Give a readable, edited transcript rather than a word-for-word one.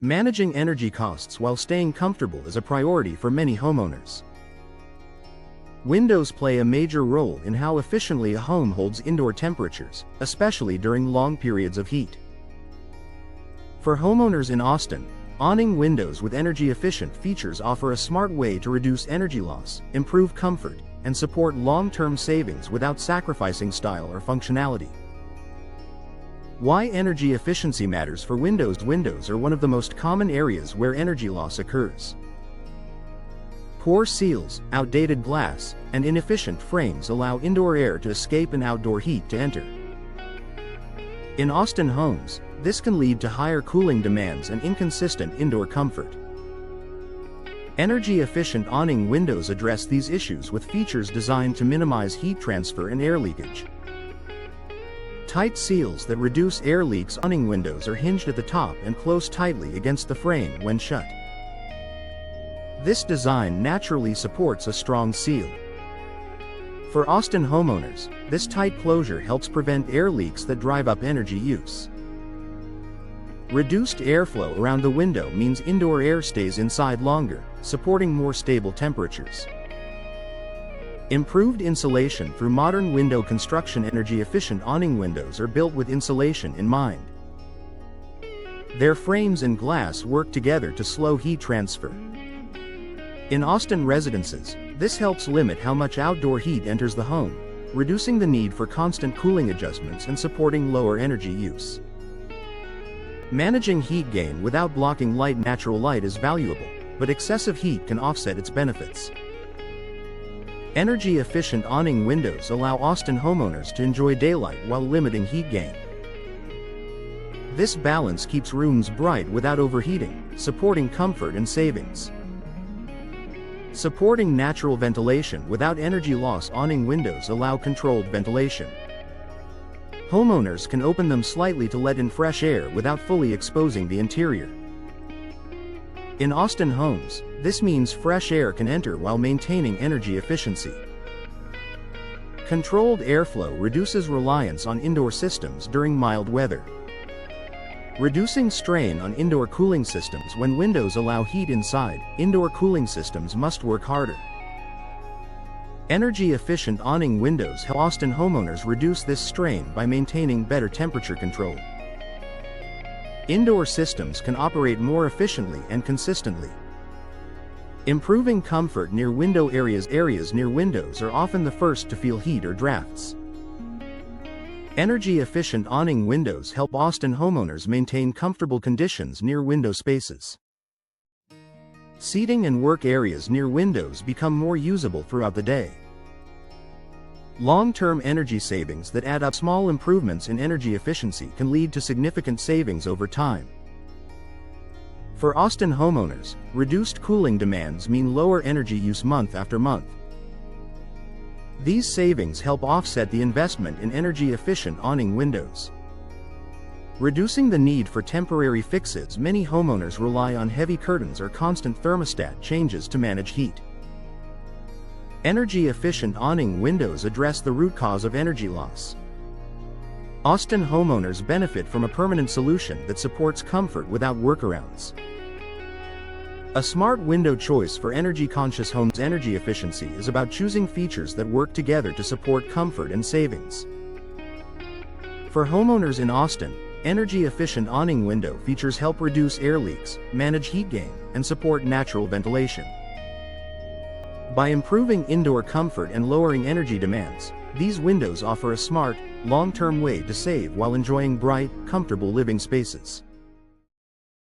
Managing energy costs while staying comfortable is a priority for many homeowners. Windows play a major role in how efficiently a home holds indoor temperatures, especially during long periods of heat. For homeowners in Austin, awning windows with energy-efficient features offer a smart way to reduce energy loss, improve comfort, and support long-term savings without sacrificing style or functionality. Why energy efficiency matters for windows. Windows are one of the most common areas where energy loss occurs. Poor seals, outdated glass, and inefficient frames allow indoor air to escape and outdoor heat to enter. In Austin homes, this can lead to higher cooling demands and inconsistent indoor comfort. Energy-efficient awning windows address these issues with features designed to minimize heat transfer and air leakage. Tight seals that reduce air leaks. Awning windows are hinged at the top and close tightly against the frame when shut. This design naturally supports a strong seal. For Austin homeowners, this tight closure helps prevent air leaks that drive up energy use. Reduced airflow around the window means indoor air stays inside longer, supporting more stable temperatures. Improved insulation through modern window construction. Energy-efficient awning windows are built with insulation in mind. Their frames and glass work together to slow heat transfer. In Austin residences, this helps limit how much outdoor heat enters the home, reducing the need for constant cooling adjustments and supporting lower energy use. Managing heat gain without blocking light. Natural light is valuable, but excessive heat can offset its benefits. Energy-efficient awning windows allow Austin homeowners to enjoy daylight while limiting heat gain. This balance keeps rooms bright without overheating, supporting comfort and savings. Supporting natural ventilation without energy loss. Awning windows allow controlled ventilation. Homeowners can open them slightly to let in fresh air without fully exposing the interior. In Austin homes, this means fresh air can enter while maintaining energy efficiency. Controlled airflow reduces reliance on indoor systems during mild weather, reducing strain on indoor cooling systems. When windows allow heat inside, indoor cooling systems must work harder. Energy-efficient awning windows help Austin homeowners reduce this strain by maintaining better temperature control. Indoor systems can operate more efficiently and consistently. Improving comfort near window areas. Areas near windows are often the first to feel heat or drafts. Energy-efficient awning windows help Austin homeowners maintain comfortable conditions near window spaces. Seating and work areas near windows become more usable throughout the day. Long-term energy savings that add up. Small improvements in energy efficiency can lead to significant savings over time. For Austin homeowners, reduced cooling demands mean lower energy use month after month. These savings help offset the investment in energy-efficient awning windows, reducing the need for temporary fixes. Many homeowners rely on heavy curtains or constant thermostat changes to manage heat. Energy-efficient awning windows address the root cause of energy loss. Austin homeowners benefit from a permanent solution that supports comfort without workarounds. A smart window choice for energy-conscious homes. Energy efficiency is about choosing features that work together to support comfort and savings. For homeowners in Austin, energy-efficient awning window features help reduce air leaks, manage heat gain, and support natural ventilation. By improving indoor comfort and lowering energy demands, these windows offer a smart, long-term way to save while enjoying bright, comfortable living spaces.